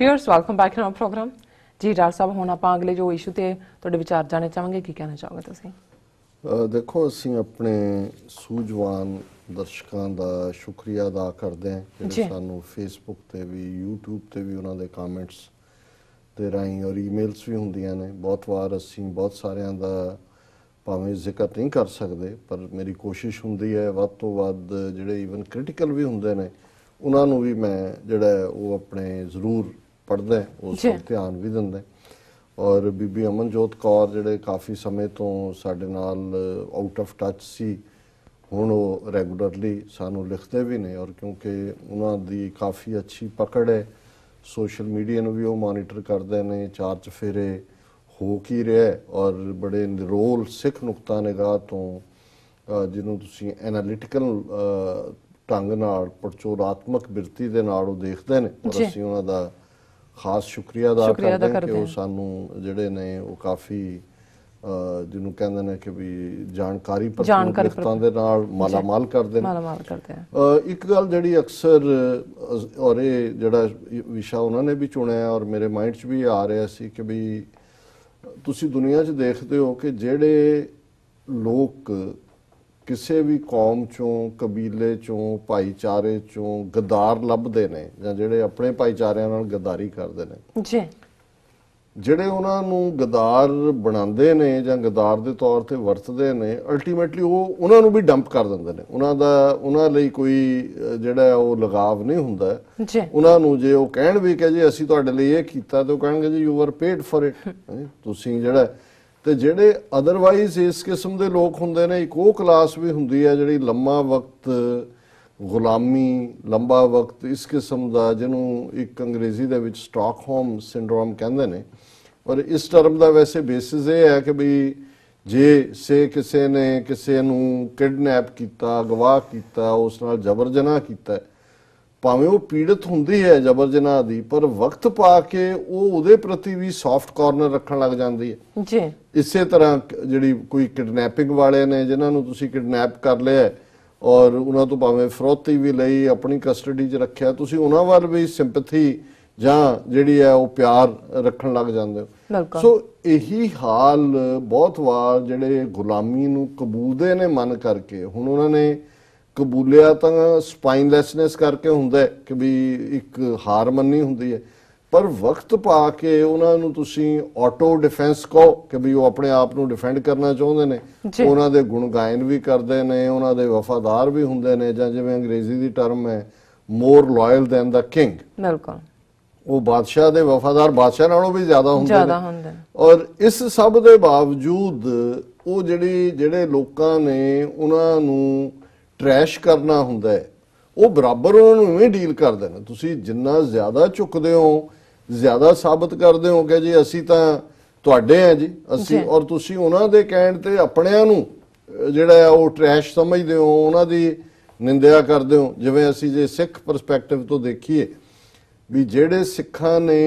Viewers welcome back to our program जी। Doctor साहब हुण आपां अगले जो इशू ते तुहाडे विचार जाने चाहांगे, की कहना चाहोगे तुसीं? देखो असीं अपने सूझवान दर्शकों का शुक्रिया अदा करते हैं जिहड़े सानू फेसबुक ते भी यूट्यूब ते भी उन्हां दे कमेंट्स दे राहीं और ईमेल्स भी हुंदियां ने। बहुत वार असीं बहुत सारियां दा भावें जिक्र नहीं कर सकते, पर मेरी कोशिश हुंदी है वध तो वध जिहड़े ईवन क्रिटिकल भी हुंदे ने उन्हां नूं भी मैं जिहड़ा वो अपने जरूर पढ़दा है, उस ध्यान भी दिंदा है। और बीबी अमनजोत कौर जिहड़े काफ़ी समय तो साडे नाल आउट ऑफ टच सी, हुण वो रैगूलरली सानू लिखते भी ने। और क्योंकि उन्हां दी काफ़ी अच्छी पकड़ है, सोशल मीडिया नूं भी वो मॉनीटर करते हैं, चार चफेरे हो की रहा है और बड़े निरोल सिख नुकता निगाह तो जिन्हों तुसीं एनालिटिकल ढंग नाल पड़चोलात्मक बिरती दे नाल वो देखते हैं। और असीं उन्हां दा खास शुक्रिया अदा करते हैं कि वो सानू जिहड़े ने वो काफ़ी जिन्हों कहते हैं कि भी जानकारी लिखतां दे नाल मालामाल करते हैं। एक गल जिहड़ी अक्सर और ये जिहड़ा विशा उन्होंने भी चुनिया और मेरे माइंड च भी आ रहा सी कि भी तुसी दुनिया च देखते हो कि जिहड़े लोग किसी भी कौम चों कबीले चों भाईचारे चों गद्दार लभदे ने जां जिहड़े अपने भाईचारिਆਂ नाल गद्दारी करते हैं जी, ਜਿਹੜੇ ਉਹਨਾਂ ਨੂੰ ਗਦਾਰ ਬਣਾਉਂਦੇ ਨੇ ਜਾਂ ਗਦਾਰ ਦੇ ਤੌਰ ਤੇ ਵਰਤਦੇ ਨੇ, ਅਲਟੀਮੇਟਲੀ ਉਹ ਉਹਨਾਂ ਨੂੰ ਵੀ ਡੰਪ ਕਰ ਦਿੰਦੇ ਨੇ। ਉਹਨਾਂ ਲਈ ਕੋਈ ਜਿਹੜਾ ਉਹ ਲਗਾਵ ਨਹੀਂ ਹੁੰਦਾ ਜੀ। ਉਹਨਾਂ ਨੂੰ ਜੇ ਉਹ ਕਹਿਣ ਵੀ ਕਿ ਜੀ ਅਸੀਂ ਤੁਹਾਡੇ ਲਈ ਇਹ ਕੀਤਾ ਤੇ ਉਹ ਕਹਿਣਗੇ ਜੀ you are paid for it, ਤੁਸੀਂ ਜਿਹੜਾ। ਤੇ ਜਿਹੜੇ ਅਦਰਵਾਈਜ਼ ਇਸ ਕਿਸਮ ਦੇ ਲੋਕ ਹੁੰਦੇ ਨੇ, ਇੱਕ ਉਹ ਕਲਾਸ ਵੀ ਹੁੰਦੀ ਹੈ ਜਿਹੜੀ ਲੰਮਾ ਵਕਤ गुलामी लंबा वक्त इस किस्म का जिन्हों एक अंग्रेजी दे विच स्टॉकहोम सिंड्रोम कहते हैं। और इस टर्म का वैसे बेसिस ये है कि बई जे से किसी ने किसी नूं किडनैप किया, गवाह किया, उस नाल जबर जनाह किया, भावें वो पीड़ित हुंदी है जबर जनाह दी, पर वक्त पा के वो उहदे प्रति भी सॉफ्ट कॉर्नर रखण लग जाती है जी। इसे तरह जिहड़ी कोई किडनैपिंग वाले ने जिन्हां नूं तुसीं किडनैप कर लिया और उन्होंने तो भावें फरोती भी लई अपनी कस्टडी च रखिया, तुसीं उन्हां वल भी सिंपैथी जां जिहड़ी है वो प्यार रखण लग जांदे हो। सो यही हाल बहुत वार जिहड़े गुलामी नूं कबूलदे ने मन करके, हुण उन्होंने कबूलिया तां स्पाइनलैसनेस करके हुंदा है कि भी एक हार मन्नी हुंदी है, पर वक्त पा के उन्होंने तुसीं ऑटो डिफेंस कहो कि भी वो अपने आप नूं डिफेंड करना चाहुंदे ने, उन्हां दे गुण गायन भी करते हैं, उन्हां दे वफादार भी हुंदे ने, जां जिवें अंग्रेजी दी टर्म है more loyal than the king, बिल्कुल वो बादशाह दे वफादार बादशाह नालों भी ज्यादा हुंदे ने। और इस सब दे बावजूद वो जिहड़े लोकां ने उन्हां नूं ट्रैश करना हुंदा है, वो बराबर उन्हां नूं इवें डील करदे ने। तुसीं जिन्ना ज्यादा झुकदे हो, ज्यादा साबित करते हो कि जी असी तो तुहाडे हैं जी असी, और तुसी उन्हां दे कहण ते अपणिआं नूं जिहड़ा वो ट्रैश समझदे हो, उन्हां दी निंदिया करदे हो। जिवें असी जे सिख परसपैक्टिव तो देखीए भी जिहड़े सिखां ने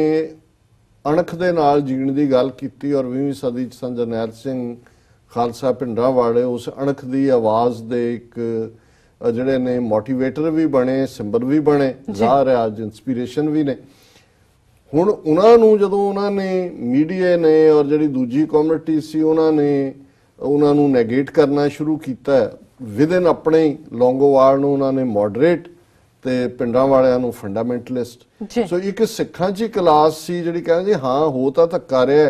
अणख दे नाल जीण दी गल कीती और 20वीं सदी च संत जरनैल सिंह खालसा भिंडरां वाले उस अणख दी आवाज़ दे एक जिहड़े ने मोटिवेटर भी बने, सिंबल भी बने, ज़ाहिर है अज इंस्पीरेशन भी ने। हुण उन्हां नूं जदों उन्हां ने मीडिया ने और जिहड़ी दूजी कम्युनिटी सी उन्हां ने उन्हां नूं नैगेट करना शुरू कीता, विद इन अपने लौंगोवाल नूं उन्हां ने मॉडरेट ते पिंडां वालिआं नूं फंडामेंटलिस्ट। सो एक सिखां च क्लास सी जिहड़ी कहंदी हाँ हो तां धक्का रिहा,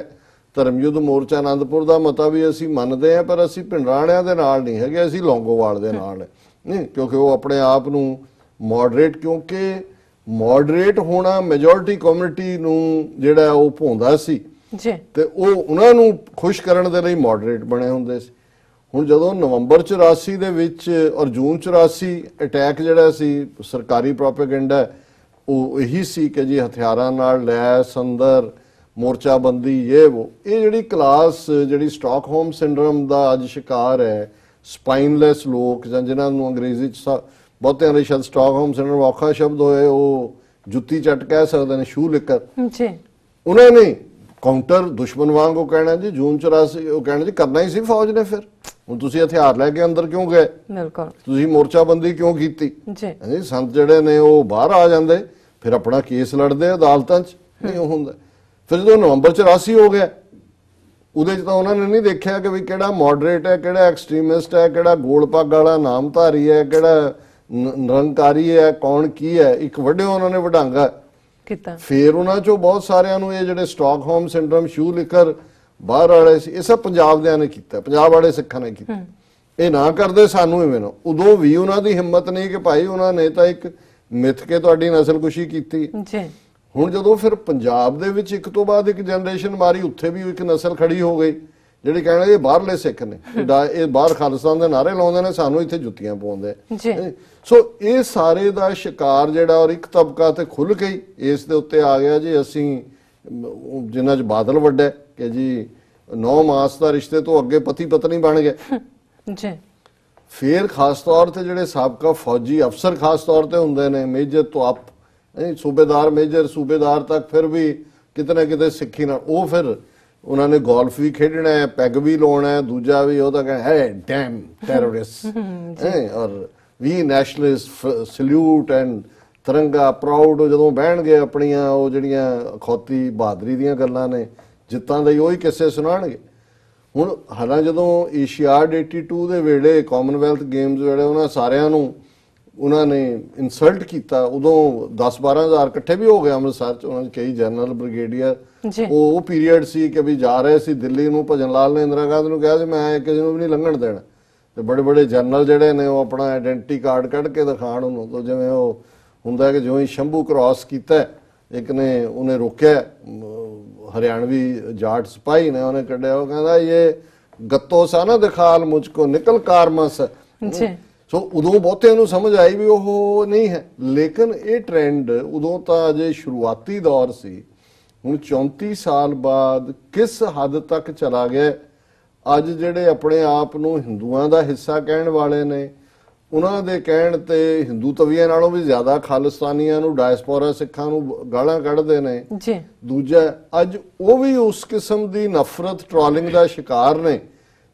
धर्म युद्ध मोर्चा आनंदपुर दा मता भी असीं मनदे हां, पर असीं पिंडराणिआं दे नाल नहीं हैगे, असीं लौंगोवाल दे नाल है नहीं, क्योंकि वो अपने आप नूं मॉडरेट, क्योंकि मॉडरेट होना मैजोरिटी कम्युनिटी नूं जिहड़ा वो भौंदा सी ते वो उन्हां नूं खुश करन दे लई मॉडरेट बने हुंदे सी। हुण जदों नवंबर 84 दे विच और जून 84 अटैक जिहड़ा सी सरकारी प्रोपेगेंडा वो यही सी कि जी हथियारां नाल लैस अंदर मोर्चाबंदी ये वो, ये जिहड़ी क्लास जिहड़ी स्टॉकहोम सिंड्रोम दा अज शिकार है, स्पाइनलैस लोग जां जिन्हां नूं अंग्रेजी च बहुतिਆਂ ਲਈ शायद स्टॉकहोम सिंड्रोम औखा शब्द होए, वो जुत्ती चट कह सकते हैं, शू लिकर उन्होंने काउंटर दुश्मन वांग कहना जी जून 84 वो कहना जी करना ही सी फौज ने, फिर हुण तुसीं हथियार लैके अंदर क्यों गए, तुसीं मोर्चाबंदी क्यों की, संत जिहड़े ने वो बाहर आ जांदे, फिर अपना केस लड़ते अदालतां च ਨਹੀਂ ਉਹ ਹੁੰਦਾ। ਫਿਰ ਜਦੋਂ ਨਵੰਬਰ 84 ਹੋ ਗਿਆ, ਉਹਦੇ 'ਚ ਤਾਂ ਉਹਨਾਂ ਨੇ ਨਹੀਂ ਦੇਖਿਆ ਕਿ ਵੀ ਕਿਹੜਾ ਮੋਡਰੇਟ ਹੈ, ਕਿਹੜਾ ਐਕਸਟ੍ਰੀਮਿਸਟ ਹੈ, ਕਿਹੜਾ ਗੋਲ ਪੱਗ ਵਾਲਾ ਨਾਮਧਾਰੀ ਹੈ, ਕਿਹੜਾ ਨਿਰੰਕਾਰੀ ਹੈ, ਕੌਣ ਕੀ ਹੈ। ਇੱਕ ਵੱਡੇ ਉਹਨਾਂ ਨੇ ਵਡਾਂਗਾ ਕੀਤਾ। ਫਿਰ ਉਹਨਾਂ ਚੋਂ ਬਹੁਤ ਸਾਰਿਆਂ ਨੂੰ ਇਹ ਜਿਹੜੇ ਸਟਾਕਹੋਮ ਸਿੰਡਰਮ, ਸ਼ੂ ਲਿਕਰ ਬਾਹਰ ਵਾਲੇ ਸੀ, ਇਹ ਸਭ ਪੰਜਾਬ ਦਿਆਂ ਨੇ ਕੀਤਾ, ਪੰਜਾਬ ਵਾਲੇ ਸਿੱਖਾਂ ਨੇ ਕੀਤਾ। ਇਹ ਨਾ ਕਰਦੇ ਸਾਨੂੰ ਇਵੇਂ ਨਾ। ਉਦੋਂ ਵੀ ਉਹਨਾਂ ਦੀ ਹਿੰਮਤ ਨਹੀਂ ਕਿ ਭਾਈ ਉਹਨਾਂ ਨੇ ਤਾਂ ਇੱਕ ਮਿੱਥ ਕੇ ਤੁਹਾਡੀ ਨਸਲਕੁਸ਼ੀ ਕੀਤੀ ਜੀ। ਹੁਣ ਜਦੋਂ ਫਿਰ ਪੰਜਾਬ ਦੇ ਵਿੱਚ ਇੱਕ ਤੋਂ ਬਾਅਦ ਇੱਕ ਜਨਰੇਸ਼ਨ ਮਾਰੀ, ਉੱਥੇ ਵੀ ਇੱਕ ਨਸਲ ਖੜੀ ਹੋ ਗਈ ਜਿਹੜੇ ਕਹਿਣਗੇ ਇਹ ਬਾਹਰਲੇ ਸਿੱਖ ਨੇ, ਇਹ ਬਾਹਰ ਖਾਲਿਸਤਾਨ ਦੇ ਨਾਰੇ ਲਾਉਂਦੇ ਨੇ, ਸਾਨੂੰ ਇੱਥੇ ਜੁੱਤੀਆਂ ਪਾਉਂਦੇ। ਸੋ ਇਹ ਸਾਰੇ ਦਾ ਸ਼ਿਕਾਰ ਜਿਹੜਾ ਔਰ ਇੱਕ ਤਬਕਾ ਤੇ ਖੁੱਲ ਗਈ ਇਸ ਦੇ ਉੱਤੇ ਆ ਗਿਆ ਜੀ। ਅਸੀਂ ਜਿਨ੍ਹਾਂ 'ਚ ਬਾਦਲ ਵੱਡਾ ਕਿ ਜੀ 9 ਮਾਸ ਦਾ ਰਿਸ਼ਤੇ ਤੋਂ ਅੱਗੇ ਪਤੀ ਪਤਨੀ ਬਣ ਗਏ ਜੀ। ਫਿਰ ਖਾਸ ਤੌਰ ਤੇ ਜਿਹੜੇ ਸਾਬਕਾ ਫੌਜੀ ਅਫਸਰ ਖਾਸ ਤੌਰ ਤੇ ਹੁੰਦੇ ਨੇ, ਮੇਜਰ ਤੋਂ ਅਪ ਸੂਬੇਦਾਰ, ਮੇਜਰ, ਸੂਬੇਦਾਰ ਤੱਕ, ਫਿਰ ਵੀ ਕਿਤੇ ਨਾ ਕਿਤੇ ਸਿੱਖੀ ਨਾਲ ਉਹ ਫਿਰ ਉਹਨਾਂ ਨੇ ਗੋਲਫ ਵੀ ਖੇਡਣਾ ਹੈ, ਪੈਗ ਵੀ ਲਾਉਣਾ ਹੈ, ਦੂਜਾ ਵੀ ਉਹ ਤਾਂ ਕਹਿੰਦਾ ਹੈ ਡੈਮ ਟੈਰਰਿਸਟ ਔਰ ਵੀ ਨੈਸ਼ਨਲਿਸਟ ਸਲੂਟ ਐਂਡ ਤਿਰੰਗਾ ਪ੍ਰਾਊਡ। ਜਦੋਂ ਬਹਿਣਗੇ ਆਪਣੀਆਂ ਉਹ ਜਿਹੜੀਆਂ ਖੌਤੀ ਬਹਾਦਰੀ ਦੀਆਂ ਗੱਲਾਂ ਨੇ, ਜਿੱਤਾਂ ਦੇ ਉਹੀ ਕਿੱਸੇ ਸੁਣਾਉਣਗੇ। ਹੁਣ ਹਾਲਾਂ ਜਦੋਂ ਏਸ਼ੀਆਡ 82 ਦੇ ਵੇਲੇ, ਕਾਮਨਵੈਲਥ ਗੇਮਸ ਵੇਲੇ ਉਹਨਾਂ ਸਾਰਿਆਂ ਨੂੰ ਉਹਨਾਂ ਨੇ ਇਨਸਲਟ ਕੀਤਾ, ਉਦੋਂ 10-12 ਹਜ਼ਾਰ ਇਕੱਠੇ ਵੀ ਹੋ ਗਏ ਅੰਮ੍ਰਿਤਸਰ 'ਚ। ਉਹਨਾਂ 'ਚ ਕਈ ਜਨਰਲ, ਬ੍ਰਿਗੇਡੀਅਰ, ਉਹ ਪੀਰੀਅਡ ਸੀ ਕਿ ਵੀ ਜਾ ਰਹੇ ਸੀ ਦਿੱਲੀ ਨੂੰ। ਭਜਨ ਲਾਲ ਨੇ ਇੰਦਰਾ ਗਾਂਧੀ ਨੂੰ ਕਿਹਾ ਸੀ ਮੈਂ ਕਿਸੇ ਨੂੰ ਵੀ ਨਹੀਂ ਲੰਘਣ ਦੇਣਾ, ਤੇ ਬੜੇ ਬੜੇ ਜਨਰਲ ਜਿਹੜੇ ਨੇ ਉਹ ਆਪਣਾ ਆਇਡੈਂਟੀ ਕਾਰਡ ਕੱਢ ਕੇ ਦਿਖਾਣ ਉਹਨੂੰ। ਤਾਂ ਜਿਵੇਂ ਉਹ ਹੁੰਦਾ ਕਿ ਜਿਵੇਂ ਸ਼ੰਭੂ ਕ੍ਰਾਸ ਕੀਤਾ, ਇੱਕ ਨੇ ਉਹਨੇ ਰੋਕਿਆ, ਹਰਿਆਣਵੀ ਜਾਟ ਸਿਪਾਹੀ ਨੇ, ਉਹਨੇ ਕੱਢਿਆ, ਉਹ ਕਹਿੰਦਾ ਇਹ ਗੱਤੋ ਸਾ ਨਾ ਦਿਖਾਲ ਮੁਝਕੋ ਨਿਕਲ ਕਾਰਮਸ। ਸੋ ਉਦੋਂ ਬਹੁਤਿਆਂ ਨੂੰ ਸਮਝ ਆਈ ਵੀ ਉਹ ਨਹੀਂ ਹੈ, ਲੇਕਿਨ ਇਹ ਟ੍ਰੈਂਡ ਉਦੋਂ ਤਾਂ ਅਜੇ ਸ਼ੁਰੂਆਤੀ ਦੌਰ ਸੀ। ਹੁਣ 34 ਸਾਲ ਬਾਅਦ ਕਿਸ ਹੱਦ ਤੱਕ ਚਲਾ ਗਿਆ। ਅੱਜ ਜਿਹੜੇ ਆਪਣੇ ਆਪ ਨੂੰ ਹਿੰਦੂਆਂ ਦਾ ਹਿੱਸਾ ਕਹਿਣ ਵਾਲੇ ਨੇ, ਉਹਨਾਂ ਦੇ ਕਹਿਣ ਤੇ ਹਿੰਦੂ ਤਵੀਆਂ ਨਾਲੋਂ ਵੀ ਜ਼ਿਆਦਾ ਖਾਲਿਸਤਾਨੀਆਂ ਨੂੰ, ਡਾਇਸਪੋਰਾ ਸਿੱਖਾਂ ਨੂੰ ਗਾਲਾਂ ਕੱਢਦੇ ਨੇ। ਦੂਜਾ ਅੱਜ ਉਹ ਵੀ ਉਸ ਕਿਸਮ ਦੀ ਨਫ਼ਰਤ, ਟ੍ਰੋਲਿੰਗ ਦਾ ਸ਼ਿਕਾਰ ਨੇ,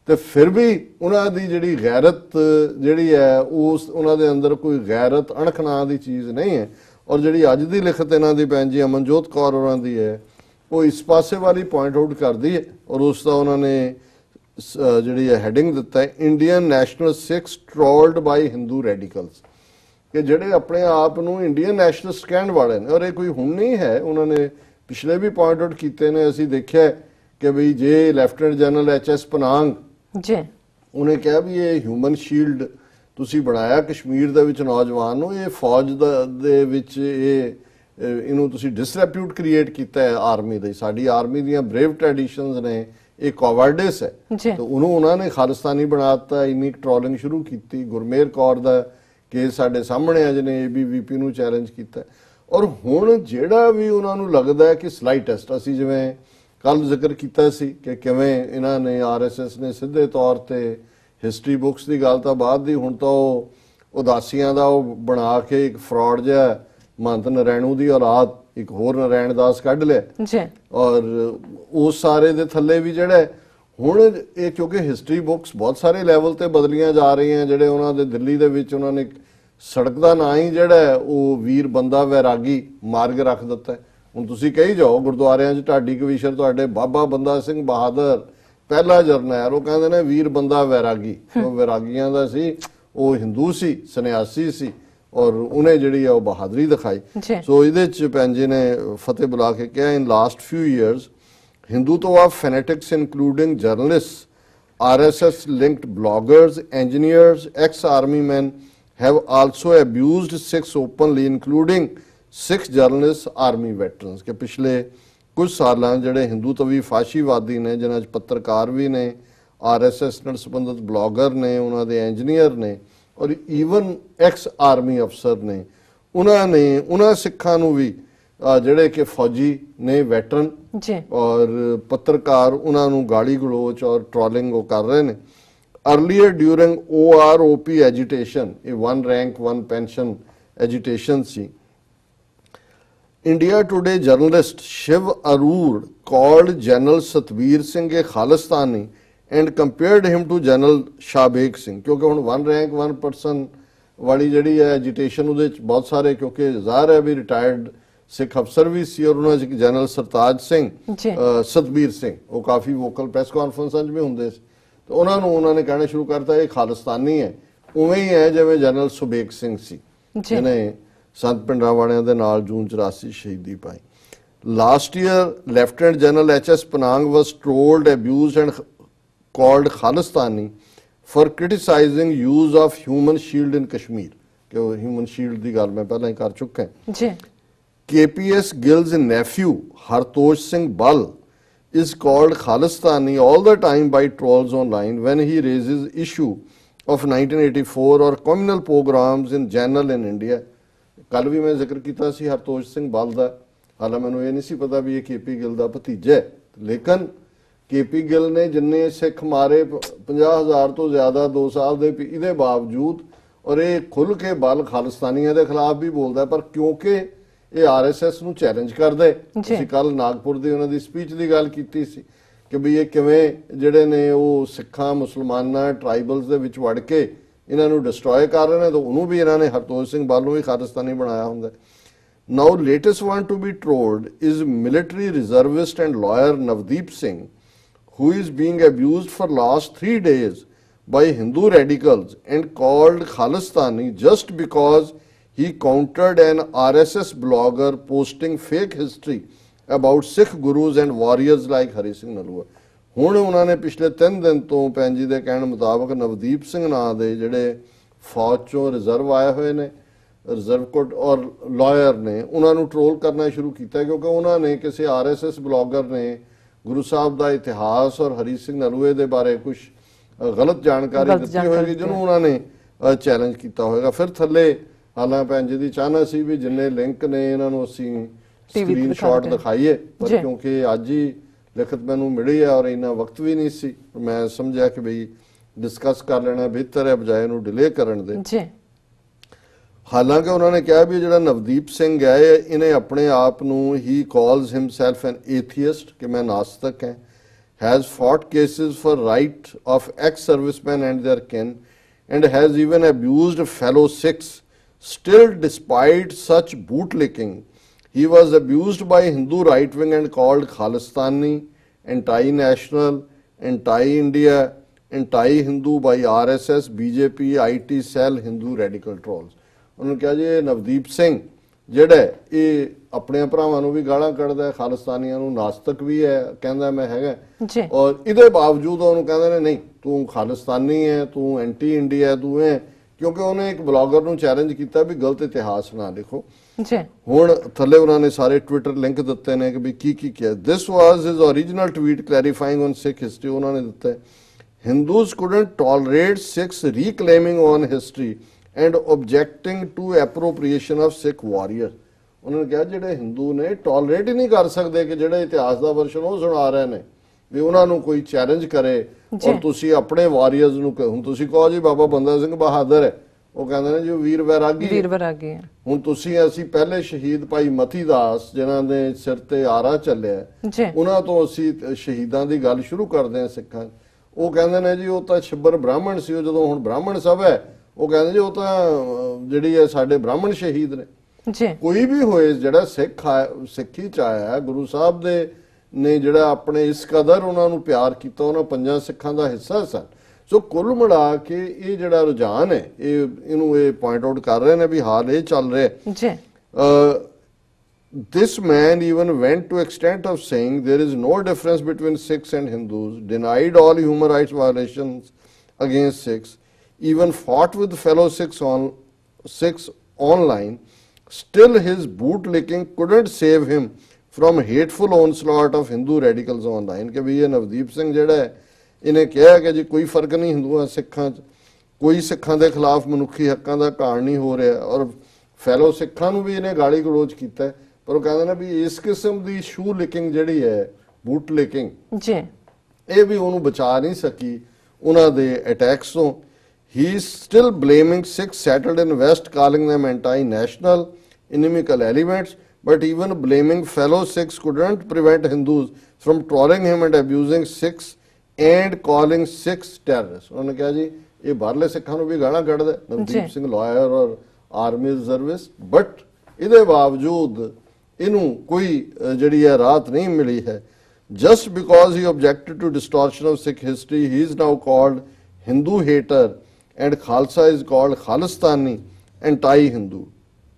ਤੇ ਫਿਰ ਵੀ ਉਹਨਾਂ ਦੀ ਜਿਹੜੀ ਗੈਰਤ ਜਿਹੜੀ ਹੈ ਉਸ ਉਹਨਾਂ ਦੇ ਅੰਦਰ ਕੋਈ ਗੈਰਤ, ਅਣਖ ਨਾਂ ਦੀ ਚੀਜ਼ ਨਹੀਂ ਹੈ। ਔਰ ਜਿਹੜੀ ਅੱਜ ਦੀ ਲਿਖਤ ਇਹਨਾਂ ਦੀ ਭੈਣ ਜੀ ਅਮਨਜੋਤ ਕੌਰ ਹੋਰਾਂ ਦੀ ਹੈ, ਉਹ ਇਸ ਪਾਸੇ ਵਾਲੀ ਪੁਆਇੰਟ ਆਊਟ ਕਰਦੀ ਹੈ। ਔਰ ਉਸ ਦਾ ਉਹਨਾਂ ਨੇ ਜਿਹੜੀ ਹੈਡਿੰਗ ਦਿੱਤਾ ਹੈ, ਇੰਡੀਅਨ ਨੈਸ਼ਨਲ ਸਿੱਖਸ ਟ੍ਰੋਲਡ ਬਾਈ ਹਿੰਦੂ ਰੈਡੀਕਲਸ, ਕਿ ਜਿਹੜੇ ਆਪਣੇ ਆਪ ਨੂੰ ਇੰਡੀਅਨ ਨੈਸ਼ਨਲਿਸਟ ਕਹਿਣ ਵਾਲੇ ਨੇ। ਔਰ ਇਹ ਕੋਈ ਹੁਣ ਨਹੀਂ ਹੈ, ਉਹਨਾਂ ਨੇ ਪਿਛਲੇ ਵੀ ਪੁਆਇੰਟ ਆਊਟ ਕੀਤੇ ਨੇ। ਅਸੀਂ ਦੇਖਿਆ ਕਿ ਵੀ ਜੇ ਲੈਫਟੀਨੈਂਟ ਜਨਰਲ HS ਪਨਾਂਗ ਜੀ, ਉਹਨੇ ਕਿਹਾ ਵੀ ਇਹ ਹਿਊਮਨ ਸ਼ੀਲਡ ਤੁਸੀਂ ਬਣਾਇਆ ਕਸ਼ਮੀਰ ਦੇ ਵਿੱਚ ਨੌਜਵਾਨ ਨੂੰ, ਇਹ ਫੌਜ ਦੇ ਵਿੱਚ ਇਹਨੂੰ ਤੁਸੀਂ ਡਿਸਰੈਪਿਊਟ ਕ੍ਰੀਏਟ ਕੀਤਾ ਹੈ ਆਰਮੀ ਦੇ। ਸਾਡੀ ਆਰਮੀ ਦੀਆਂ ਬ੍ਰੇਵ ਟ੍ਰੈਡੀਸ਼ਨਸ ਨੇ, ਇਹ ਕੋਵਾਰਡਿਸ ਹੈ। ਤੇ ਉਹਨੂੰ ਉਹਨਾਂ ਨੇ ਖਾਲਿਸਤਾਨੀ ਬਣਾਤਾ, ਇੰਨੀ ਟ੍ਰੋਲਿੰਗ ਸ਼ੁਰੂ ਕੀਤੀ। ਗੁਰਮੇਰ ਕੌਰ ਦਾ ਕੇਸ ਸਾਡੇ ਸਾਹਮਣੇ ਆ, ਜਿਹਨੇ ABVP ਨੂੰ ਚੈਲੰਜ ਕੀਤਾ। ਔਰ ਹੁਣ ਜਿਹੜਾ ਵੀ ਉਹਨਾਂ ਨੂੰ ਲੱਗਦਾ ਹੈ ਕਿ ਸਲਾਈਟੈਸਟ, ਅਸੀਂ ਜਿਵੇਂ ਕੱਲ ਜ਼ਿਕਰ ਕੀਤਾ ਸੀ ਕਿ ਕਿਵੇਂ ਇਹਨਾਂ ਨੇ RSS ਨੇ ਸਿੱਧੇ ਤੌਰ ਤੇ ਹਿਸਟਰੀ ਬੁੱਕਸ ਦੀ ਗੱਲ ਤਾਂ ਬਾਅਦ ਦੀ, ਹੁਣ ਤਾਂ ਉਹ ਉਦਾਸੀਆਂ ਦਾ ਉਹ ਬਣਾ ਕੇ ਇੱਕ ਫਰਾਡ ਜਿਹਾ ਮਹੰਤ ਨਰੈਣੂ ਦੀ ਔਲਾਦ ਇੱਕ ਹੋਰ ਨਰੈਣ ਦਾਸ ਕੱਢ ਲਿਆ। ਔਰ ਉਸ ਸਾਰੇ ਦੇ ਥੱਲੇ ਵੀ ਜਿਹੜਾ ਹੁਣ ਇਹ, ਕਿਉਂਕਿ ਹਿਸਟਰੀ ਬੁੱਕਸ ਬਹੁਤ ਸਾਰੇ ਲੈਵਲ ਤੇ ਬਦਲੀਆਂ ਜਾ ਰਹੀਆਂ, ਜਿਹੜੇ ਉਹਨਾਂ ਦੇ ਦਿੱਲੀ ਦੇ ਵਿੱਚ ਉਹਨਾਂ ਨੇ ਸੜਕ ਦਾ ਨਾਂ ਹੀ ਜਿਹੜਾ ਉਹ ਵੀਰ ਬੰਦਾ ਵੈਰਾਗੀ ਮਾਰਗ ਰੱਖ ਦਿੱਤਾ। ਹੁਣ ਤੁਸੀਂ ਕਹੀ ਜਾਓ ਗੁਰਦੁਆਰਿਆਂ 'ਚ ਢਾਡੀ ਕਵੀਸ਼ਰ ਤੁਹਾਡੇ ਬਾਬਾ ਬੰਦਾ ਸਿੰਘ ਬਹਾਦਰ ਪਹਿਲਾ ਜਰਨੈਲ, ਉਹ ਕਹਿੰਦੇ ਨੇ ਵੀਰ ਬੰਦਾ ਵੈਰਾਗੀ। ਉਹ ਵੈਰਾਗੀਆਂ ਦਾ ਸੀ, ਉਹ ਹਿੰਦੂ ਸੀ, ਸੰਨਿਆਸੀ ਸੀ, ਔਰ ਉਹਨੇ ਜਿਹੜੀ ਆ ਉਹ ਬਹਾਦਰੀ ਦਿਖਾਈ। ਸੋ ਇਹਦੇ 'ਚ ਭੈਣ ਜੀ ਨੇ ਫਤਿਹ ਬੁਲਾ ਕੇ ਕਿਹਾ, in last few years Hindutva fanatics including journalists, RSS linked bloggers, engineers, ex-army men have also abused Sikhs openly, including 6 journalists, army veterans। कि पिछले कुछ सालां ਜਿਹੜੇ ਹਿੰਦੂ ਤਵੀ ਫਾਸ਼ੀਵਾਦੀ ਨੇ, ਜਿਨ੍ਹਾਂ 'ਚ ਪੱਤਰਕਾਰ ਵੀ ਨੇ, RSS ਨਾਲ ਸੰਬੰਧਿਤ ਬਲੌਗਰ ਨੇ, ਉਹਨਾਂ ਦੇ ਇੰਜੀਨੀਅਰ ਨੇ, ਔਰ ਈਵਨ ਐਕਸ ਆਰਮੀ ਅਫਸਰ ਨੇ, ਉਹਨਾਂ ਨੇ ਉਹਨਾਂ ਸਿੱਖਾਂ ਨੂੰ ਵੀ ਜਿਹੜੇ ਕਿ ਫੌਜੀ ਨੇ, ਵੈਟਰਨ ਔਰ ਪੱਤਰਕਾਰ, ਉਹਨਾਂ ਨੂੰ ਗਾਲੀ ਗਲੋਚ ਔਰ ਟ੍ਰੋਲਿੰਗ ਉਹ ਕਰ ਰਹੇ ਨੇ। अर्लियर ड्यूरिंग OROP एजिटेशन, ये 1 रैंक 1 पेंशन एजिटेशन सी, India Today journalist Shiv Aroor called General Satbir Singh a Khalistani and compared him to General Shahbeg Singh. क्योंकि हुण 1 रैंक 1 पर्सन वाली जिहड़ी है एजिटेशन, उहदे च बहुत सारे, क्योंकि ज़ाहिर है भी रिटायर्ड ਸਿੱਖ ਅਫਸਰ ਵੀ ਸੀ ਔਰ ਉਹਨਾਂ 'ਚ ਇੱਕ ਜਨਰਲ ਸਰਤਾਜ ਸਿੰਘ ਜੀ ਸਤਬੀਰ ਸਿੰਘ, ਉਹ ਕਾਫੀ ਵੋਕਲ ਪ੍ਰੈਸ ਕਾਨਫਰੰਸਾਂ 'ਚ ਵੀ ਹੁੰਦੇ ਸੀ, ਤੇ ਉਹਨਾਂ ਨੇ ਕਹਿਣਾ ਸ਼ੁਰੂ ਕਰਤਾ ਇਹ ਖਾਲਿਸਤਾਨੀ ਹੈ। ਉਵੇਂ ਹੀ ਹੈ ਜਿਵੇਂ ਜਨਰਲ ਸੁਬੇਗ ਸਿੰਘ ਸੀ ਜਿਹਨੇ ਸੰਤ ਭਿੰਡਰਾਂਵਾਲਿਆਂ ਦੇ ਨਾਲ ਜੂਨ 84 ਸ਼ਹੀਦੀ ਪਾਈ। Last year lieutenant general HS Panang was trolled, abused and called Khalistani for criticizing use of human shield in Kashmir, ਕਿ ਉਹ ਹਿਊਮਨ ਸ਼ੀਲਡ ਦੀ ਗੱਲ ਮੈਂ ਪਹਿਲਾਂ ਹੀ ਕਰ ਚੁੱਕਾ ਜੀ। KPS Gill's nephew Hartosh Singh Bal is called Khalistani all the time by trolls online when he raises issue of 1984 or communal pogroms in general in India। ਕੱਲ ਵੀ ਮੈਂ ਜ਼ਿਕਰ ਕੀਤਾ ਸੀ ਹਰਤੋਸ਼ ਸਿੰਘ ਬਲ ਦਾ, ਹਾਲਾਂ ਮੈਨੂੰ ਇਹ ਨਹੀਂ ਸੀ ਪਤਾ ਵੀ ਇਹ KP Gill ਦਾ ਭਤੀਜਾ ਹੈ, ਲੇਕਿਨ KP Gill ਨੇ ਜਿੰਨੇ ਸਿੱਖ ਮਾਰੇ 50,000 ਤੋਂ ਜ਼ਿਆਦਾ 2 ਸਾਲ ਦੇ ਇਹਦੇ ਬਾਵਜੂਦ, ਔਰ ਇਹ ਖੁੱਲ ਕੇ ਬਲ ਖਾਲਿਸਤਾਨੀਆਂ ਦੇ ਖਿਲਾਫ ਵੀ ਬੋਲਦਾ, ਪਰ ਕਿਉਂਕਿ ਇਹ RSS ਨੂੰ ਚੈਲੰਜ ਕਰਦਾ ਹੈ। ਅਸੀਂ ਕੱਲ ਨਾਗਪੁਰ ਦੀ ਉਹਨਾਂ ਦੀ ਸਪੀਚ ਦੀ ਗੱਲ ਕੀਤੀ ਸੀ ਕਿ ਵੀ ਇਹ ਕਿਵੇਂ ਜਿਹੜੇ ਨੇ ਉਹ ਸਿੱਖਾਂ ਮੁਸਲਮਾਨਾਂ ਟ੍ਰਾਈਬਲਸ ਦੇ ਵਿੱਚ ਵੜ ਕੇ ਇਹਨਾਂ ਨੂੰ ਡਿਸਟਰੋਏ ਕਰ ਰਹੇ ਨੇ, ਤਾਂ ਉਹਨੂੰ ਵੀ ਇਹਨਾਂ ਨੇ ਹਰਤੋਸ਼ ਸਿੰਘ ਬਲ ਨੂੰ ਵੀ ਖਾਲਿਸਤਾਨੀ ਬਣਾਇਆ ਹੁੰਦਾ। Now latest one to be trolled is military reservist and lawyer Navdeep Singh, who is being abused for last 3 days by Hindu radicals and called Khalistani just because he countered an RSS blogger posting fake history about Sikh gurus and warriors like Hari Singh Nalua। ਹੁਣ ਉਹਨਾਂ ਨੇ ਪਿਛਲੇ 3 ਦਿਨ ਤੋਂ ਭੈਣ ਜੀ ਦੇ ਕਹਿਣ ਮੁਤਾਬਕ ਨਵਦੀਪ ਸਿੰਘ ਨਾਂ ਦੇ ਜਿਹੜੇ ਫੌਜ ਚੋਂ ਰਿਜ਼ਰਵ ਆਏ ਹੋਏ ਨੇ, ਰਿਜ਼ਰਵ ਕੋਰਟ ਔਰ ਲਾਇਰ ਨੇ, ਉਹਨਾਂ ਨੂੰ ਟ੍ਰੋਲ ਕਰਨਾ ਸ਼ੁਰੂ ਕੀਤਾ, ਕਿਉਂਕਿ ਉਹਨਾਂ ਨੇ ਕਿਸੇ RSS ਬਲੌਗਰ ਨੇ ਗੁਰੂ ਸਾਹਿਬ ਦਾ ਇਤਿਹਾਸ ਔਰ ਹਰੀ ਸਿੰਘ ਨਲੂਏ ਦੇ ਬਾਰੇ ਕੁਝ ਗਲਤ ਜਾਣਕਾਰੀ ਦਿੱਤੀ ਹੋਏਗੀ, ਜਿਹਨੂੰ ਉਹਨਾਂ ਨੇ ਚੈਲੰਜ ਕੀਤਾ ਹੋਏਗਾ। ਫਿਰ ਥੱਲੇ ਹਾਲਾਂ ਭੈਣ ਜੀ ਦੀ ਚਾਹਨਾ ਸੀ ਵੀ ਜਿੰਨੇ ਲਿੰਕ ਨੇ ਇਹਨਾਂ ਨੂੰ ਅਸੀਂ ਸਕਰੀਨਸ਼ਾਟ ਦਿਖਾਈਏ, ਪਰ ਕਿਉਂਕਿ ਅੱਜ ਹੀ ਲਿਖਤ ਮੈਨੂੰ ਮਿਲੀ ਹੈ ਔਰ ਇੰਨਾ ਵਕਤ ਵੀ ਨਹੀਂ ਸੀ, ਮੈਂ ਸਮਝਿਆ ਕਿ ਬਈ ਡਿਸਕਸ ਕਰ ਲੈਣਾ ਬਿਹਤਰ ਹੈ ਬਜਾਏ ਇਹਨੂੰ ਡਿਲੇ ਕਰਨ ਦੇ। ਹਾਲਾਂਕਿ ਉਹਨਾਂ ਨੇ ਕਿਹਾ ਵੀ ਜਿਹੜਾ ਨਵਦੀਪ ਸਿੰਘ ਹੈ ਇਹਨੇ ਆਪਣੇ ਆਪ ਨੂੰ ਹੀ ਕਾਲਸ ਹਿਮਸੈਲਫ ਐਨ ਏਥੀਇਸਟ, ਕਿ ਮੈਂ ਨਾਸਤਕ ਹਾਂ, has fought cases for right of ex-servicemen and their kin and has even abused fellow Sikhs. Still, despite such bootlicking, he was abused by Hindu right wing and called Khalistani, anti-national, anti-India, anti-Hindu by RSS, BJP, IT cell, Hindu radical trolls। उन्होंने कहा जी नवदीप सिंह ਜਿਹੜਾ ਇਹ ਆਪਣੇ ਭਰਾਵਾਂ ਨੂੰ ਵੀ ਗਾਲਾਂ ਕੱਢਦਾ ਹੈ, ਖਾਲਿਸਤਾਨੀਆਂ ਨੂੰ, ਨਾਸਤਕ ਵੀ ਹੈ, ਕਹਿੰਦਾ ਮੈਂ ਹੈਗਾ, ਔਰ ਇਹਦੇ ਬਾਵਜੂਦ ਉਹਨੂੰ ਕਹਿੰਦੇ ਨੇ ਨਹੀਂ ਤੂੰ ਖਾਲਿਸਤਾਨੀ ਹੈ, ਤੂੰ ਐਂਟੀ ਇੰਡੀਆ, ਤੂੰ ਹੈ, ਕਿਉਂਕਿ ਉਹਨੇ ਇੱਕ ਬਲੌਗਰ ਨੂੰ ਚੈਲੰਜ ਕੀਤਾ ਵੀ ਗਲਤ ਇਤਿਹਾਸ ਨਾ ਲਿਖੋ। ਹੁਣ ਥੱਲੇ ਉਹਨਾਂ ਨੇ ਸਾਰੇ ਟਵਿੱਟਰ ਲਿੰਕ ਦਿੱਤੇ ਨੇ ਕਿ ਵੀ ਕੀ ਕਿਹਾ। This was his original tweet clarifying on Sikh history. ਉਹਨਾਂ ਨੇ ਦਿੱਤਾ Hindus couldn't tolerate Sikhs reclaiming on history and objecting to appropriation of Sikh warriors। ਉਹਨਾਂ ਨੇ ਕਿਹਾ ਜਿਹੜੇ ਹਿੰਦੂ ਨੇ ਟੋਲਰੇਟ ਹੀ ਨਹੀਂ ਕਰ ਸਕਦੇ ਕਿ ਜਿਹੜੇ ਇਤਿਹਾਸ ਦਾ ਵਰਸ਼ਨ ਉਹ ਸੁਣਾ ਰਹੇ ਨੇ ਵੀ ਉਹਨਾਂ ਨੂੰ ਕੋਈ ਚੈਲੰਜ ਕਰੇ, ਔਰ ਤੁਸੀਂ ਆਪਣੇ ਵਾਰੀਅਰਸ ਨੂੰ ਹੁਣ ਤੁਸੀਂ ਕਹੋ ਜੀ ਬਾਬਾ ਬੰਦਾ ਸਿੰਘ ਬਹਾਦਰ ਹੈ, ਉਹ ਕਹਿੰਦੇ ਨੇ ਜੀ ਵੀਰ ਵੈਰਾਗੀ। ਹੁਣ ਤੁਸੀਂ ਅਸੀਂ ਪਹਿਲੇ ਸ਼ਹੀਦ ਭਾਈ ਮਤੀ ਦਾਸ ਜਿਨ੍ਹਾਂ ਦੇ ਸਿਰ ਤੇ ਆਰਾ ਚੱਲਿਆ, ਉਹਨਾਂ ਤੋਂ ਅਸੀਂ ਸ਼ਹੀਦਾਂ ਦੀ ਗੱਲ ਸ਼ੁਰੂ ਕਰਦੇ ਹਾਂ ਸਿੱਖਾਂ। ਉਹ ਕਹਿੰਦੇ ਨੇ ਜੀ ਉਹ ਤਾਂ ਛੱਬਰ ਬ੍ਰਾਹਮਣ ਸੀ, ਉਹ ਜਦੋਂ ਹੁਣ ਬ੍ਰਾਹਮਣ ਸਭ ਹੈ ਉਹ ਕਹਿੰਦੇ ਜੀ ਉਹ ਤਾਂ ਜਿਹੜੀ ਹੈ ਸਾਡੇ ਬ੍ਰਾਹਮਣ ਸ਼ਹੀਦ ਨੇ। ਕੋਈ ਵੀ ਹੋਏ ਜਿਹੜਾ ਸਿੱਖੀ ਚ ਆਇਆ, ਗੁਰੂ ਸਾਹਿਬ ਦੇ ਨੇ ਜਿਹੜਾ ਆਪਣੇ ਇਸ ਕਦਰ ਉਹਨਾਂ ਨੂੰ ਪਿਆਰ ਕੀਤਾ, ਉਹਨਾਂ 5 ਸਿੱਖਾਂ ਦਾ ਹਿੱਸਾ ਸਨ। ਸੋ ਕੁੱਲ ਮਿਲਾ ਕੇ ਇਹ ਜਿਹੜਾ ਰੁਝਾਨ ਹੈ ਇਹਨੂੰ ਇਹ ਪੁਆਇੰਟ ਆਊਟ ਕਰ ਰਹੇ ਨੇ ਵੀ ਹਾਲ ਇਹ ਚੱਲ ਰਿਹਾ। This man even went to extent of saying there is no difference between Sikhs and Hindus, denied all human rights violations against Sikhs, even fought with fellow Sikhs online. Still his bootlicking couldn't save him from hateful onslaught of Hindu radicals online। कि भी ये नवदीप सिंह ਜਿਹੜਾ ਹੈ ਇਹਨੇ ਕਿਹਾ ਕਿ ਜੀ ਕੋਈ ਫਰਕ ਨਹੀਂ ਹਿੰਦੂਆਂ ਸਿੱਖਾਂ 'ਚ, ਕੋਈ ਸਿੱਖਾਂ ਦੇ ਖਿਲਾਫ ਮਨੁੱਖੀ ਹੱਕਾਂ ਦਾ ਘਾਣ ਨਹੀਂ ਹੋ ਰਿਹਾ, ਔਰ ਫੈਲੋ ਸਿੱਖਾਂ ਨੂੰ ਵੀ ਇਹਨੇ ਗਾਲੀ ਗਲੋਚ ਕੀਤਾ। ਪਰ ਉਹ ਕਹਿੰਦੇ ਨੇ ਵੀ ਇਸ ਕਿਸਮ ਦੀ ਸ਼ੂ ਲਿਕਿੰਗ ਜਿਹੜੀ ਹੈ, ਬੂਟ ਲਿਕਿੰਗ, ਇਹ ਵੀ ਉਹਨੂੰ ਬਚਾ ਨਹੀਂ ਸਕੀ ਉਹਨਾਂ ਦੇ ਅਟੈਕਸ ਤੋਂ। He is still blaming Sikhs settled in West, calling them anti-national, inimical elements, but even blaming fellow Sikhs couldn't prevent Hindus from trolling him and abusing Sikhs and calling Sikhs terrorists। उन्होंने कहा जी ये बाहरले सिखा भी गाना कढ़दा Navdeep Singh lawyer और army reservist, but ਇਹਦੇ ਬਾਵਜੂਦ ਇਹਨੂੰ ਕੋਈ ਜਿਹੜੀ ਹੈ ਰਾਹਤ ਨਹੀਂ ਮਿਲੀ ਹੈ। Just because he objected to distortion of Sikh history, he is now called Hindu hater and Khalsa is called Khalistani, anti-Hindu.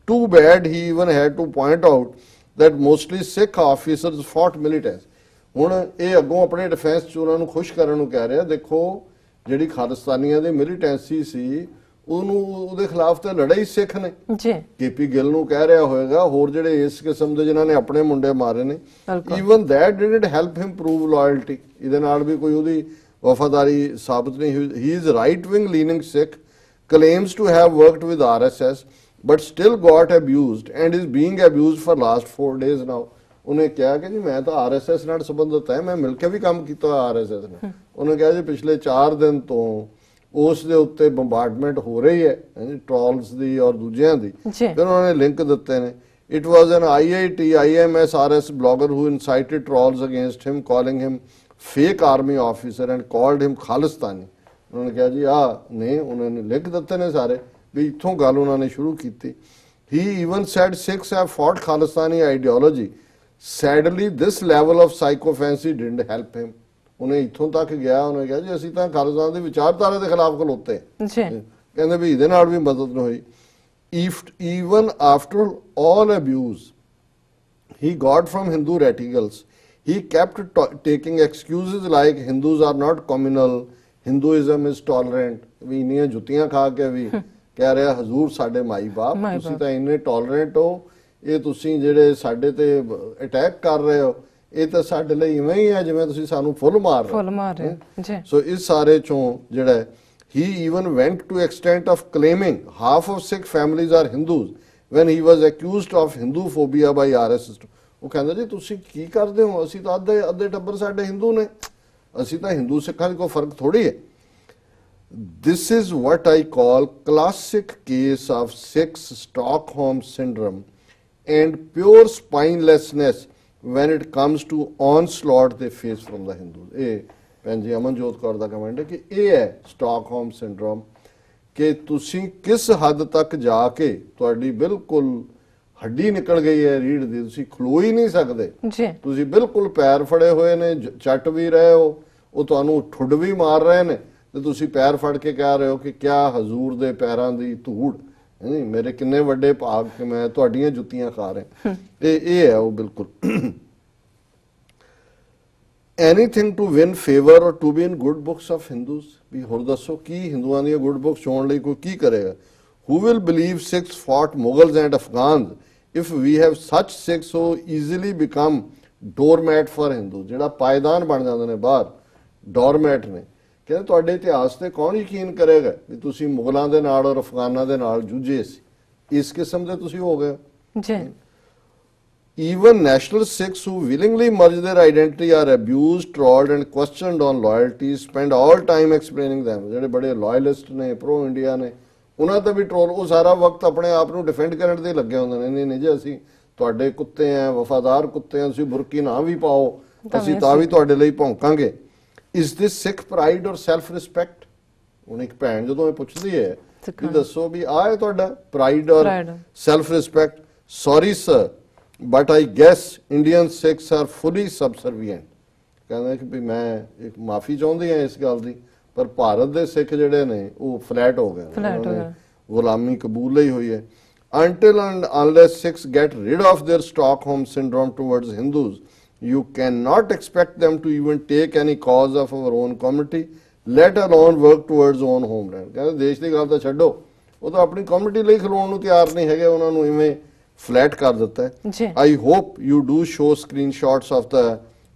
Too bad he even had to point out that mostly Sikh officers fought militants. ਹੁਣ ਇਹ ਅੱਗੋਂ ਆਪਣੇ defence ਚ ਉਹਨਾਂ ਨੂੰ ਖੁਸ਼ ਕਰਨ ਨੂੰ ਕਹਿ ਰਿਹਾ, ਦੇਖੋ ਜਿਹੜੀ ਖਾਲਿਸਤਾਨੀਆਂ ਦੀ ਮਿਲੀਟੈਂਸੀ ਸੀ ਉਹਨੂੰ ਉਹਦੇ ਖਿਲਾਫ ਤਾਂ ਲੜੇ ਹੀ ਸਿੱਖ ਨੇ ਜੀ। ਕੇਪੀ ਗਿੱਲ ਨੂੰ ਕਹਿ ਰਿਹਾ ਹੋਵੇਗਾ, ਹੋਰ ਜਿਹੜੇ ਇਸ ਕਿਸਮ ਦੇ ਜਿਨ੍ਹਾਂ ਨੇ ਆਪਣੇ ਮੁੰਡੇ ਮਾਰੇ ਨੇ, even that didn't help him prove loyalty, ਇਹਦੇ ਨਾਲ ਵੀ ਕੋਈ ਉਹਦੀ ਵਫਾਦਾਰੀ ਸਾਬਤ ਨਹੀਂ ਹੋਈ। ਹੀ is right wing leaning Sikh, claims to have worked with RSS but still got abused and is being abused for last 4 days now. ਉਹਨੇ ਕਿਹਾ ਕਿ ਜੀ ਮੈਂ ਤਾਂ RSS ਨਾਲ ਸੰਬੰਧਿਤ ਹੈ, ਮੈਂ ਮਿਲ ਕੇ ਵੀ ਕੰਮ ਕੀਤਾ RSS ਨੇ। ਉਹਨੇ ਕਿਹਾ ਜੀ ਪਿਛਲੇ 4 ਦਿਨ ਤੋਂ ਉਸ ਦੇ ਉੱਤੇ ਬੰਬਾਰਡਮੈਂਟ ਹੋ ਰਹੀ ਹੈ ਟ੍ਰੋਲਸ ਦੀ ਔਰ ਦੂਜਿਆਂ ਦੀ। ਫਿਰ ਉਹਨਾਂ ਨੇ ਲਿੰਕ ਦਿੱਤੇ ਨੇ। It was an IIT IMS RS blogger who incited trolls against him, calling him fake army officer and called him Khalistani. ਉਹਨਾਂ ਨੇ ਕਿਹਾ ਜੀ ਨੇ ਉਹਨਾਂ ਨੇ ਲਿੰਕ ਦਿੱਤੇ ਨੇ ਸਾਰੇ ਵੀ ਇੱਥੋਂ ਗੱਲ ਉਹਨਾਂ ਨੇ ਸ਼ੁਰੂ ਕੀਤੀ। He even said Sikhs have fought Khalistani ideology. Sadly, this level of psychophancy didn't help him. ਉਹਨੇ ਇੱਥੋਂ ਤੱਕ ਗਿਆ, ਉਹਨੇ ਕਿਹਾ ਜੀ ਅਸੀਂ ਤਾਂ ਖਾਲਿਸਤਾਨ ਦੀ ਵਿਚਾਰਧਾਰਾ ਦੇ ਖਿਲਾਫ ਖਲੋਤੇ, ਕਹਿੰਦੇ ਵੀ ਇਹਦੇ ਨਾਲ ਵੀ ਮਦਦ ਨਹੀਂ ਹੋਈ। Even after all abuse he got from Hindu radicals, he kept taking excuses like Hindus are not communal, Hinduism is tolerant. ਵੀ ਇੰਨੀਆਂ ਜੁੱਤੀਆਂ ਖਾ ਕੇ ਵੀ ਕਹਿ ਰਿਹਾ ਹਜ਼ੂਰ ਸਾਡੇ ਮਾਈ ਬਾਪ, ਤੁਸੀਂ ਤਾਂ ਇੰਨੇ ਟੋਲਰੈਂਟ ਹੋ, ਇਹ ਤੁਸੀਂ ਜਿਹੜੇ ਸਾਡੇ ਤੇ ਅਟੈਕ ਕਰ ਰਹੇ ਹੋ ਇਹ ਤਾਂ ਸਾਡੇ ਲਈ ਇਵੇਂ ਹੀ ਹੈ ਜਿਵੇਂ ਤੁਸੀਂ ਸਾਨੂੰ ਫੁੱਲ ਮਾਰ ਰਹੇ ਹੋ। ਸੋ ਇਸ ਸਾਰੇ ਚੋਂ ਜਿਹੜਾ he even went to extent of claiming half of Sikh families are Hindus when he was accused of Hindu phobia by RSS. ਉਹ ਕਹਿੰਦਾ ਜੀ ਤੁਸੀਂ ਕੀ ਕਰਦੇ ਹੋ, ਅਸੀਂ ਤਾਂ ਅੱਧੇ ਟੱਬਰ ਸਾਡੇ ਹਿੰਦੂ ਨੇ, ਅਸੀਂ ਤਾਂ ਹਿੰਦੂ ਸਿੱਖਾਂ ਦੀ ਕੋਈ ਫਰਕ ਥੋੜੀ ਹੈ। This is what I call classic case of Sikhs Stockholm syndrome and pure spinelessness when it comes to onslaught they face from the Hindus. ਇਹ ਭੈਣ ਜੀ ਅਮਨਜੋਤ ਕੌਰ ਦਾ ਕਮੈਂਟ ਹੈ ਕਿ ਇਹ ਹੈ ਸਟਾਕਹੋਮ ਸਿੰਡਰੋਮ, ਕਿ ਤੁਸੀਂ ਕਿਸ ਹੱਦ ਤੱਕ ਜਾ ਕੇ ਤੁਹਾਡੀ ਬਿਲਕੁਲ ਹੱਡੀ ਨਿਕਲ ਗਈ ਹੈ ਰੀੜ ਦੀ, ਤੁਸੀਂ ਖਲੋ ਹੀ ਨਹੀਂ ਸਕਦੇ, ਤੁਸੀਂ ਬਿਲਕੁਲ ਪੈਰ ਫੜੇ ਹੋਏ ਨੇ, ਚੱਟ ਵੀ ਰਹੇ ਹੋ, ਉਹ ਤੁਹਾਨੂੰ ਠੁੱਡ ਵੀ ਮਾਰ ਰਹੇ ਨੇ ਤੇ ਤੁਸੀਂ ਪੈਰ ਫੜ ਕੇ ਕਹਿ ਰਹੇ ਹੋ ਕਿ ਕਿਆ ਹਜ਼ੂਰ ਦੇ ਪੈਰਾਂ ਦੀ ਧੂੜ, ਨਹੀਂ ਮੇਰੇ ਕਿੰਨੇ ਵੱਡੇ ਭਾਗ ਕਿ ਮੈਂ ਤੁਹਾਡੀਆਂ ਜੁੱਤੀਆਂ ਖਾ ਰਿਹਾ। ਇਹ ਹੈ ਉਹ ਬਿਲਕੁਲ। Anything to win favor or to be in good books of Hindus, ਵੀ ਹੋਰ ਦੱਸੋ ਕੀ ਹਿੰਦੂਆਂ ਦੀਆਂ ਗੁੱਡ ਬੁੱਕਸ ਹੋਣ ਲਈ ਕੋਈ ਕੀ ਕਰੇਗਾ। Who will believe Sikhs fought Mughals and Afghans if we have such Sikhs who easily become doormat for Hindus, ਜਿਹੜਾ ਪਾਇਦਾਨ ਬਣ ਜਾਂਦੇ ਨੇ ਬਾਹਰ, ਡੋਰਮੈਟ ਨੇ। ਕਹਿੰਦੇ ਤੁਹਾਡੇ ਇਤਿਹਾਸ ਤੇ ਕੌਣ ਯਕੀਨ ਕਰੇਗਾ ਵੀ ਤੁਸੀਂ ਮੁਗਲਾਂ ਦੇ ਨਾਲ ਔਰ ਅਫਗਾਨਾਂ ਦੇ ਨਾਲ ਜੂਝੇ ਸੀ, ਇਸ ਕਿਸਮ ਦੇ ਤੁਸੀਂ ਹੋ ਗਏ ਜੀ। Even national Sikhs who willingly merge their identity are abused, trolled and questioned on loyalty, spend all time explaining them. ਜਿਹੜੇ ਬੜੇ loyalist ਨੇ, pro India ਨੇ, ਉਹਨਾਂ ਤੇ ਵੀ ਟ੍ਰੋਲ, ਉਹ ਸਾਰਾ ਵਕਤ ਆਪਣੇ ਆਪ ਨੂੰ ਡਿਫੈਂਡ ਕਰਨ ਦੇ ਲੱਗੇ ਹੁੰਦੇ ਨੇ। ਨਹੀਂ ਜੀ ਅਸੀਂ ਤੁਹਾਡੇ ਕੁੱਤੇ ਆ, ਵਫਾਦਾਰ ਕੁੱਤੇ ਆ, ਤੁਸੀਂ ਬੁਰਕੀ ਨਾ ਵੀ ਪਾਓ, ਅਸੀਂ ਤਾਂ ਵੀ ਤੁਹਾਡੇ ਲਈ ਭੌਂਕਾਂਗੇ। Is this Sikh pride or self respect? ਹੁਣ ਇੱਕ ਭੈਣ ਜਦੋਂ ਇਹ ਪੁੱਛਦੀ ਹੈ ਕਿ ਦੱਸੋ ਵੀ ਆਹ ਹੈ ਤੁਹਾਡਾ ਪ੍ਰਾਈਡ ਔਰ self respect, sorry sir but I guess Indian Sikhs are fully subservient. ਕਹਿੰਦਾ ਕਿ ਵੀ ਮੈਂ ਇੱਕ ਮਾਫੀ ਚਾਹੁੰਦੀ ਹਾਂ ਇਸ ਗੱਲ ਦੀ, ਪਰ ਭਾਰਤ ਦੇ ਸਿੱਖ ਜਿਹੜੇ ਨੇ ਉਹ ਫਲੈਟ ਹੋ ਗਏ, ਗੁਲਾਮੀ ਕਬੂਲ ਲਈ ਹੋਈ ਹੈ। Until and unless Sikhs get rid of their Stockholm syndrome towards Hindus, you cannot expect them to even take any cause of our own community, let alone work towards own homeland. ਕਹਿੰਦਾ ਦੇਸ਼ ਦੀ ਗੱਲ ਤਾਂ ਛੱਡੋ, ਉਹ ਤਾਂ ਆਪਣੀ community ਲਈ ਖਲੋਣ ਨੂੰ ਤਿਆਰ ਨਹੀਂ ਹੈਗੇ, ਉਹਨਾਂ ਨੂੰ ਇਵੇਂ flat ਕਰ ਦਿੱਤਾ ਹੈ। I hope you do show screenshots of the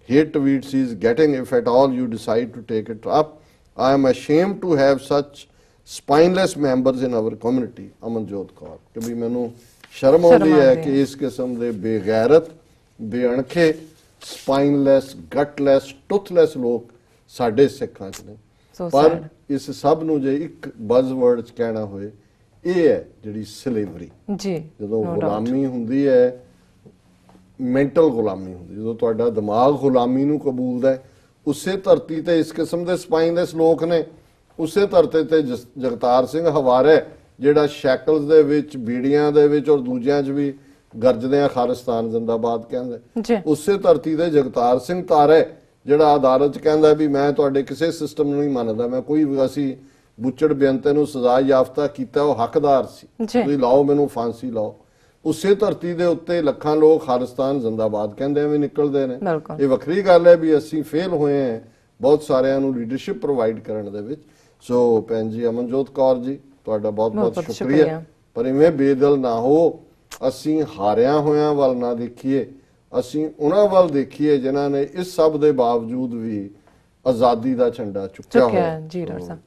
hate tweets he is getting if at all you decide to take it up. I am ashamed to have such spineless members in our community. Amanjot Kaur ਕਿ ਵੀ ਮੈਨੂੰ ਸ਼ਰਮ ਆਉਂਦੀ ਹੈ ਕਿ ਇਸ ਕਿਸਮ ਦੇ ਬੇਗੈਰਤ, ਬੇਅਣਖੇ, ਸਪਾਈਨਲੈਸ, ਗਟਲੈਸ, ਟੁੱਥਲੈਸ ਲੋਕ ਸਾਡੇ ਸਿੱਖਾਂ 'ਚ ਨੇ। ਪਰ ਇਸ ਸਭ ਨੂੰ ਜੇ ਇੱਕ ਬਜ਼ਵਰਡ 'ਚ ਕਹਿਣਾ ਹੋਏ, ਇਹ ਹੈ ਜਿਹੜੀ ਸਲੇਵਰੀ ਜੀ। ਜਦੋਂ ਗੁਲਾਮੀ ਹੁੰਦੀ ਹੈ, ਮੈਂਟਲ ਗੁਲਾਮੀ ਹੁੰਦੀ, ਜਦੋਂ ਤੁਹਾਡਾ ਦਿਮਾਗ ਗੁਲਾਮੀ ਨੂੰ ਕਬੂਲਦਾ ਹੈ, ਉਸੇ ਧਰਤੀ ਤੇ ਇਸ ਕਿਸਮ ਦੇ ਸਪਾਈਨਲੈਸ ਲੋਕ ਨੇ, ਉਸੇ ਧਰਤੀ ਤੇ ਜਗਤਾਰ ਸਿੰਘ ਹਵਾਰੇ ਜਿਹੜਾ ਸ਼ੈਕਲਸ ਦੇ ਵਿੱਚ, ਬੀੜੀਆਂ ਦੇ ਵਿੱਚ ਔਰ ਦੂਜਿਆਂ 'ਚ ਵੀ ਗਰਜਦੇ ਆ ਖਾਲਿਸਤਾਨ ਜ਼ਿੰਦਾਬਾਦ ਕਹਿੰਦੇ। ਜੀ ਉਸੇ ਧਰਤੀ ਦੇ ਜਗਤਾਰ ਸਿੰਘ ਤਾਰੇ ਜਿਹੜਾ ਅਦਾਲਤ 'ਚ ਕਹਿੰਦਾ ਵੀ ਮੈਂ ਤੁਹਾਡੇ ਕਿਸੇ ਸਿਸਟਮ ਨੂੰ ਨਹੀਂ ਮੰਨਦਾ, ਮੈਂ ਕੋਈ ਵੀ, ਅਸੀਂ ਬੁੱਚੜ ਬੇਅੰਤੇ ਨੂੰ ਸਜ਼ਾ ਯਾਫਤਾ ਕੀਤਾ, ਉਹ ਹੱਕਦਾਰ ਸੀ, ਜੀ ਤੁਸੀਂ ਲਾਓ ਮੈਨੂੰ ਫਾਂਸੀ ਲਾਓ। ਉਸੇ ਧਰਤੀ ਦੇ ਉੱਤੇ ਲੱਖਾਂ ਲੋਕ ਖਾਲਿਸਤਾਨ ਜ਼ਿੰਦਾਬਾਦ ਕਹਿੰਦੇ ਐਵੇਂ ਨਿਕਲਦੇ ਨੇ। ਬਿਲਕੁਲ ਇਹ ਵੱਖਰੀ ਗੱਲ ਹੈ ਵੀ ਅਸੀਂ ਫੇਲ ਹੋਏ ਹਾਂ ਬਹੁਤ ਸਾਰਿਆਂ ਨੂੰ ਲੀਡਰਸ਼ਿਪ ਪ੍ਰੋਵਾਈਡ ਕਰਨ ਦੇ ਵਿੱਚ। ਸੋ ਭੈਣ ਜੀ ਅਮਨਜੋਤ ਕੌਰ ਜੀ ਤੁਹਾਡਾ ਬਹੁਤ ਬਹੁਤ ਸ਼ੁਕਰੀਆ। ਪਰ ਇਵੇਂ ਬੇਦਿਲ ਨਾ ਹੋ, ਅਸੀਂ ਹਾਰਿਆਂ ਹੋਇਆਂ ਵੱਲ ਨਾ ਦੇਖੀਏ, ਅਸੀਂ ਉਹਨਾਂ ਵੱਲ ਦੇਖੀਏ ਜਿਨ੍ਹਾਂ ਨੇ ਇਸ ਸਭ ਦੇ ਬਾਵਜੂਦ ਵੀ ਆਜ਼ਾਦੀ ਦਾ ਝੰਡਾ ਚੁੱਕਿਆ ਹੋਇਆ। ਜੀ ਡਾਕਟਰ ਸਾਹਿਬ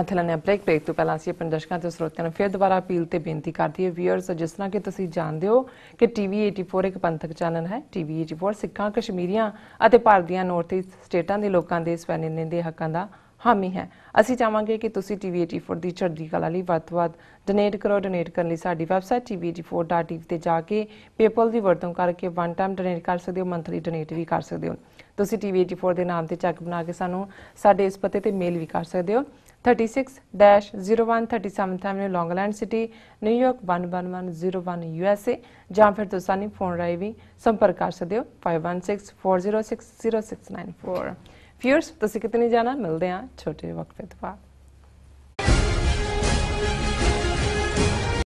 ਥਲਨੇ ਬ੍ਰੇਕ ਤੋਂ ਪਹਿਲਾਂ ਅਸੀਂ ਆਪਣੇ ਦਰਸ਼ਕਾਂ ਤੇ ਸਰੋਤਿਆਂ ਨੂੰ ਫਿਰ ਦੁਬਾਰਾ ਅਪੀਲ ਤੇ ਬੇਨਤੀ ਕਰਦੀ ਹੈ ਵੀਅਰਸ, ਜਿਸ ਤਰ੍ਹਾਂ ਕਿ ਤੁਸੀਂ ਜਾਣਦੇ ਹੋ ਕਿ ਟੀਵੀ 84 ਇੱਕ ਪੰਥਕ ਚੈਨਲ ਹੈ। ਟੀਵੀ 84 ਸਿੱਖਾਂ, ਕਸ਼ਮੀਰੀਆਂ ਅਤੇ ਭਾਰਤ ਦੀਆਂ ਨਾਰਥ ਈਸਟ ਸਟੇਟਾਂ ਦੇ ਲੋਕਾਂ ਦੇ ਸਵੈ ਨਿਰਣੇ ਦੇ ਹੱਕਾਂ ਦਾ ਹਾਮੀ ਹੈ। ਅਸੀਂ ਚਾਹਾਂਗੇ ਕਿ ਤੁਸੀਂ ਟੀਵੀ 84 ਦੀ ਚੜ੍ਹਦੀ ਕਲਾ ਲਈ ਵੱਧ ਤੋਂ ਵੱਧ ਡੋਨੇਟ ਕਰੋ। ਡੋਨੇਟ ਕਰਨ ਲਈ ਸਾਡੀ ਵੈਬਸਾਈਟ tv84.tv ਤੇ ਜਾ ਕੇ ਪੇਪਲ ਦੀ ਵਰਤੋਂ ਕਰਕੇ ਵਨ ਟਾਈਮ ਡੋਨੇਟ ਕਰ ਸਕਦੇ ਹੋ, ਮੰਥਲੀ ਡੋਨੇਟ ਵੀ ਕਰ ਸਕਦੇ ਹੋ। ਤੁਸੀਂ ਟੀਵੀ 84 ਦੇ ਨਾਮ ਤੇ ਚੈੱਕ ਬਣਾ ਕੇ ਸਾਨੂੰ ਸਾਡੇ ਇਸ ਪਤੇ ਤੇ ਮੇਲ ਵੀ ਕਰ ਸਕਦੇ ਹੋ। 36-01 Avenue, Long Island City, New York 11101 USA, ਜਾਂ ਫਿਰ ਤੁਸੀਂ ਸਾਨੂੰ ਫੋਨ ਰਾਹੀਂ ਵੀ ਸੰਪਰਕ ਕਰ ਸਕਦੇ ਹੋ 5164060694। ਫਿਊਅਰਸ ਤੁਸੀਂ ਕਿਤੇ ਨਹੀਂ ਜਾਣਾ, ਮਿਲਦੇ ਹਾਂ ਛੋਟੇ ਵਕਫੇ ਤੋਂ ਬਾਅਦ।